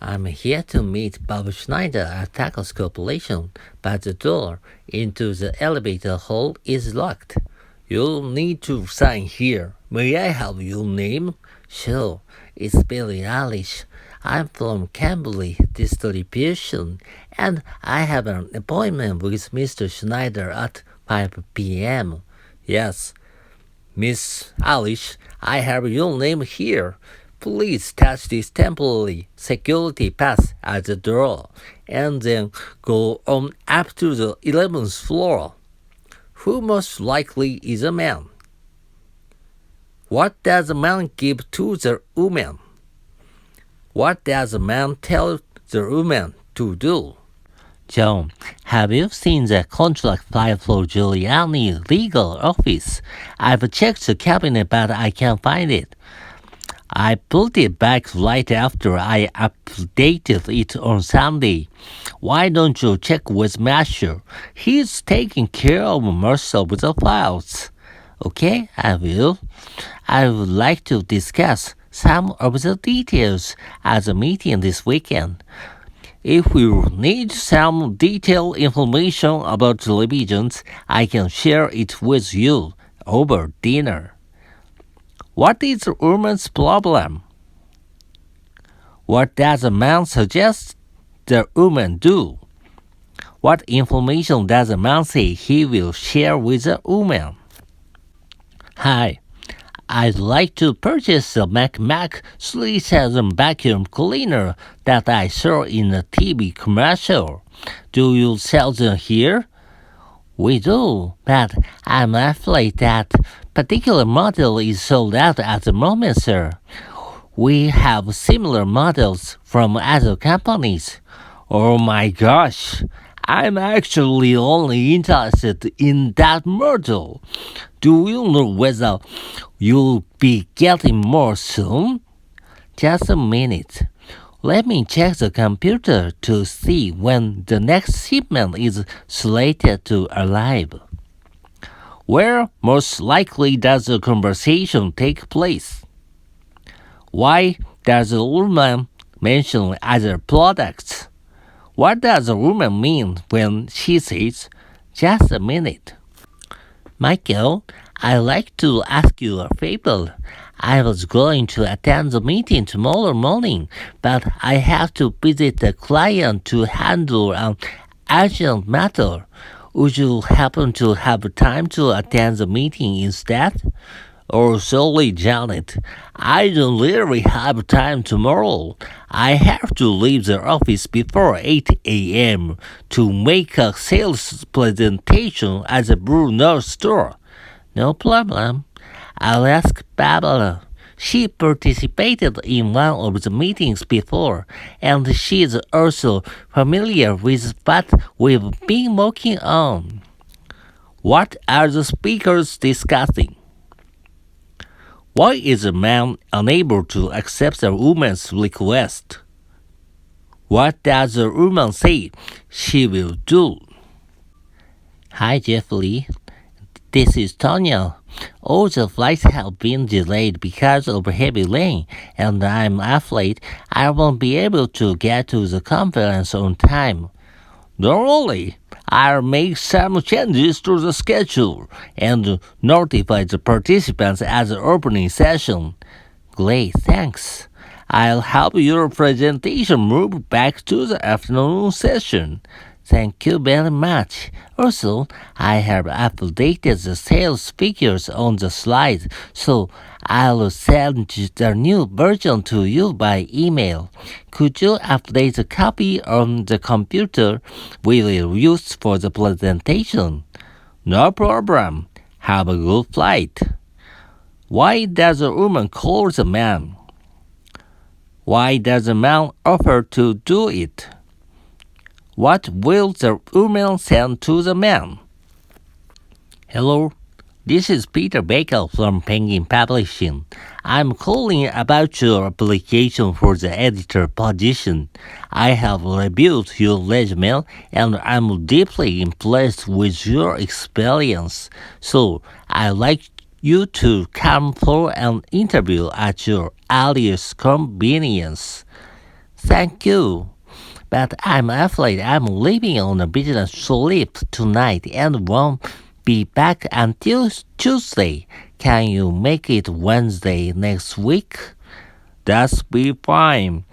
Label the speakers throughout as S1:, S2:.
S1: I'm here to meet Bob Schneider at Tacos Corporation, but the door into the elevator hall is locked. You'll need to sign here. May I have your name? Sure, it's Billy Eilish. I'm from Camberley Distribution, and I have an appointment with Mr. Schneider at 5 p.m. Yes, Miss Alice, I have your name here. Please touch this temporary security pass at the door, and then go on up to the 11th floor. Who most likely is a man? What does a man give to the woman? What does a man tell the woman to do? John, have you seen the contract file for Giuliani legal office? I've checked the cabinet, but I can't find it. I put it back right after I updated it on Sunday. Why don't you check with Masher? He's taking care of most of the files. Okay, I will. I would like to discuss some of the details at the meeting this weekend. If you need some detailed information about televisions, I can share it with you over dinner. What is the woman's problem? What does a man suggest the woman do? What information does a man say he will share with the woman? Hi, I'd like to purchase the Mac 3000 vacuum cleaner that I saw in a TV commercial. Do you sell them here? We do, but I'm afraid that particular model is sold out at the moment, sir. We have similar models from other companies. Oh my gosh, I'm actually only interested in that model. Do you know whether you'll be getting more soon? Just a minute. Let me check the computer to see when the next shipment is slated to arrive. Where most likely does the conversation take place? Why does the woman mention other products? What does the woman mean when she says, just a minute? Michael, I'd like to ask you a favor. I was going to attend the meeting tomorrow morning, but I have to visit the client to handle an urgent matter. Would you happen to have time to attend the meeting instead? Oh, sorry, Janet. I don't really have time tomorrow. I have to leave the office before 8 a.m. to make a sales presentation at the Blue North store. No problem. I'll ask Barbara. She participated in one of the meetings before, and she is also familiar with what we've been working on. What are the speakers discussing? Why is a man unable to accept a woman's request? What does the woman say she will do? Hi, Jeffrey. This is Tonya. All the flights have been delayed because of heavy rain, and I'm afraid I won't be able to get to the conference on time. Don't worry, I'll make some changes to the schedule and notify the participants at the opening session. Great, thanks. I'll help your presentation move back to the afternoon session. Thank you very much. Also, I have updated the sales figures on the slides, so I'll send the new version to you by email. Could you update the copy on the computer we will use for the presentation? No problem. Have a good flight. Why does a woman call the man? Why does the man offer to do it? What will the woman send to the man? Hello, this is Peter Baker from Penguin Publishing. I'm calling about your application for the editor position. I have reviewed your resume and I'm deeply impressed with your experience. So I'd like you to come for an interview at your earliest convenience. Thank you. But I'm afraid I'm leaving on a business trip tonight and won't be back until Tuesday. Can you make it Wednesday next week? That's be fine.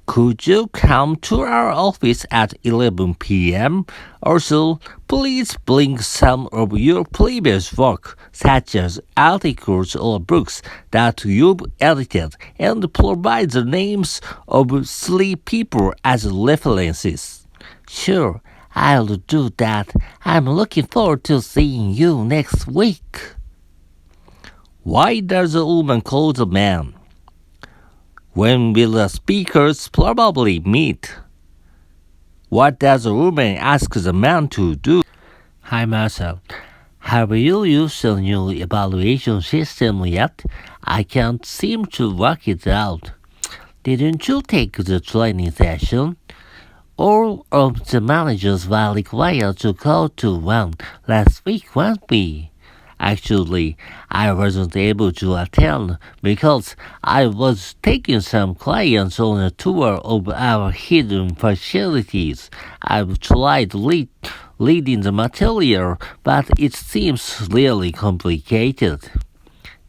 S1: Could you come to our office at 11 p.m.? Also, please bring some of your previous work, such as articles or books that you've edited, and provide the names of 3 people as references. Sure, I'll do that. I'm looking forward to seeing you next week. Why does a woman call the man? When will the speakers probably meet? What does a woman ask the man to do? Hi, Marcel. Have you used the new evaluation system yet? I can't seem to work it out. Didn't you take the training session? All of the managers were required to go to one last week, weren't we? Actually, I wasn't able to attend because I was taking some clients on a tour of our hidden facilities. I've tried reading the material, but it seems really complicated.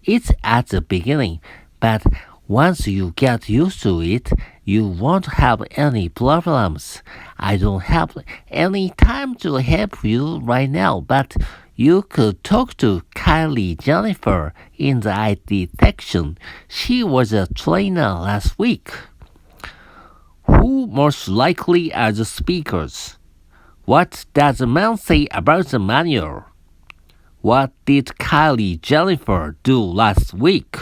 S1: It's at the beginning, but once you get used to it, you won't have any problems. I don't have any time to help you right now, but you could talk to Kylie Jennifer in the IT section. She was a trainer last week. Who most likely are the speakers? What does the man say about the manual? What did Kylie Jennifer do last week?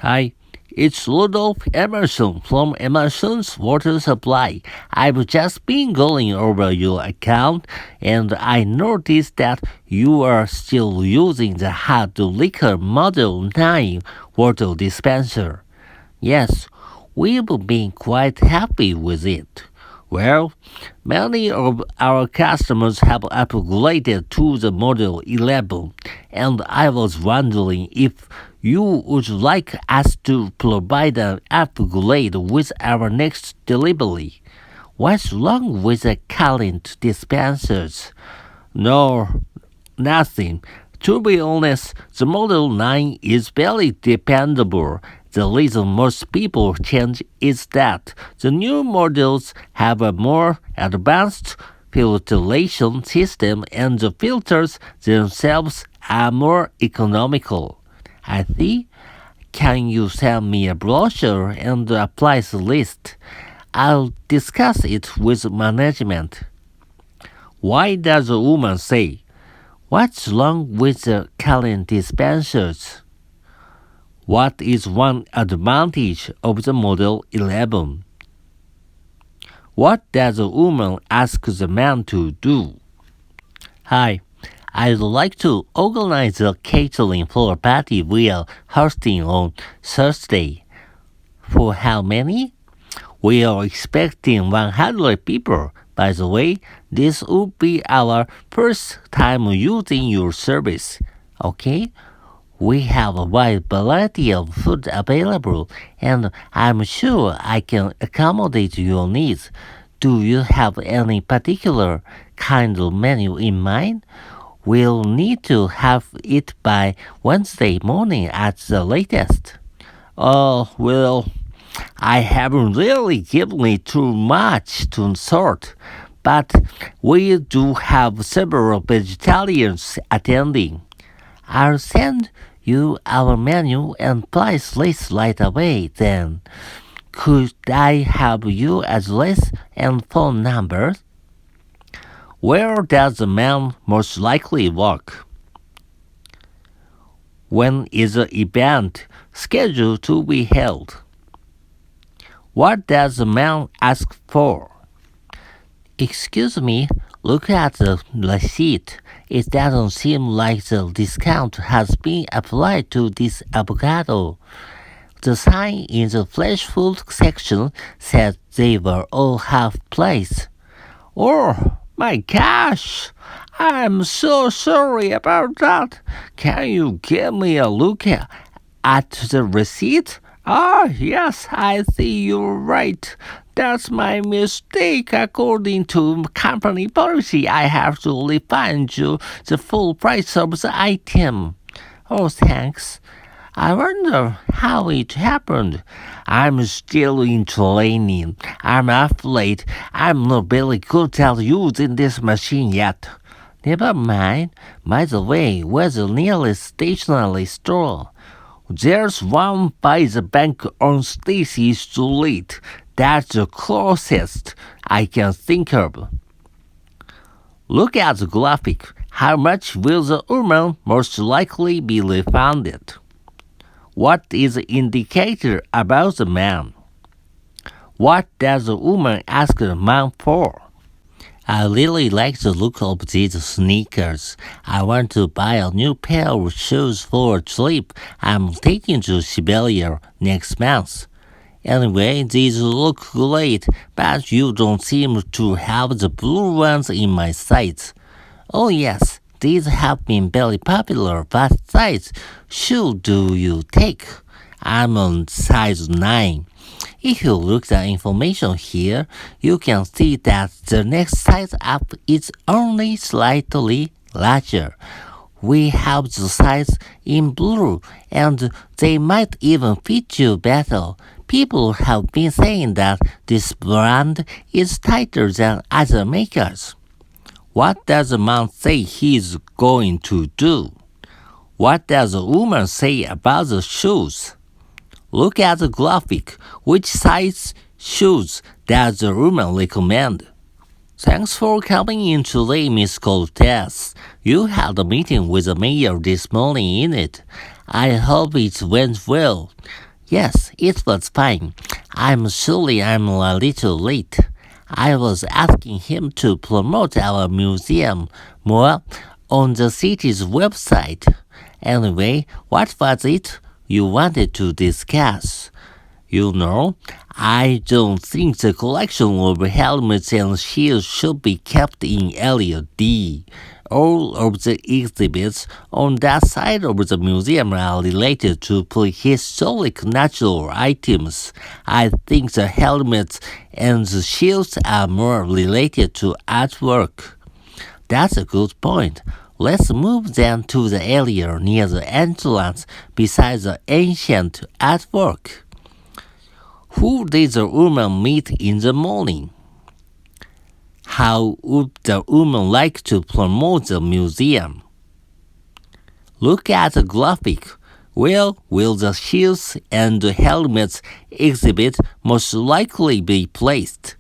S1: Hi, it's Rudolph Emerson from Emerson's Water Supply. I've just been going over your account and I noticed that you are still using the hard liquor Model 9 water dispenser. Yes, we've been quite happy with it. Well, many of our customers have upgraded to the Model 11, and I was wondering if you would like us to provide an upgrade with our next delivery. What's wrong with the current dispensers? No, nothing. To be honest, the Model 9 is very dependable. The reason most people change is that the new models have a more advanced filtration system and the filters themselves are more economical. I see. Can you send me a brochure and a price list? I'll discuss it with management. Why does a woman say, "What's wrong with the current dispensers?" What is one advantage of the Model 11? What does a woman ask the man to do? Hi, I'd like to organize a catering for a party we are hosting on Thursday. For how many? We are expecting 100 people. By the way, this will be our first time using your service. Okay? We have a wide variety of food available, and I'm sure I can accommodate your needs. Do you have any particular kind of menu in mind? We'll need to have it by Wednesday morning at the latest. Oh, well, I haven't really given it too much to sort, but we do have several vegetarians attending. I'll send you our menu and price list right away then. Could I have your address and phone number? Where does the man most likely work? When is the event scheduled to be held? What does the man ask for? Excuse me, look at the receipt. It doesn't seem like the discount has been applied to this avocado. The sign in the fresh food section said they were all half price. Oh, my gosh! I'm so sorry about that. Can you give me a look at the receipt? Ah, yes, I see you're right. That's my mistake. According to company policy, I have to refund you the full price of the item. Oh, thanks. I wonder how it happened. I'm still in training. I'm afraid I'm not very good at using this machine yet. Never mind. By the way, where's the nearest stationery store? There's one by the bank on Stacy Street. That's the closest I can think of. Look at the graphic. How much will the woman most likely be refunded? What is the indicator about the man? What does the woman ask the man for? I really like the look of these sneakers. I want to buy a new pair of shoes for a trip I'm taking to Siberia next month. Anyway, these look great, but you don't seem to have the blue ones in my size. Oh yes, these have been very popular. What size shoe do you take? I'm on size 9. If you look at the information here, you can see that the next size up is only slightly larger. We have the size in blue, and they might even fit you better. People have been saying that this brand is tighter than other makers. What does the man say he's going to do? What does the woman say about the shoes? Look at the graphic. Which size shoes does the woman recommend? Thanks for coming in today, Miss Cortez. You had a meeting with the mayor this morning in it. I hope it went well. Yes, it was fine. I'm sorry I'm a little late. I was asking him to promote our museum more on the city's website. Anyway, what was it you wanted to discuss? You know, I don't think the collection of helmets and shields should be kept in Area D. All of the exhibits on that side of the museum are related to prehistoric natural items. I think the helmets and the shields are more related to artwork. That's a good point. Let's move then to the area near the entrance beside the ancient artwork. Who did the woman meet in the morning? How would the woman like to promote the museum? Look at the graphic. Where will the shields and the helmets exhibit most likely be placed?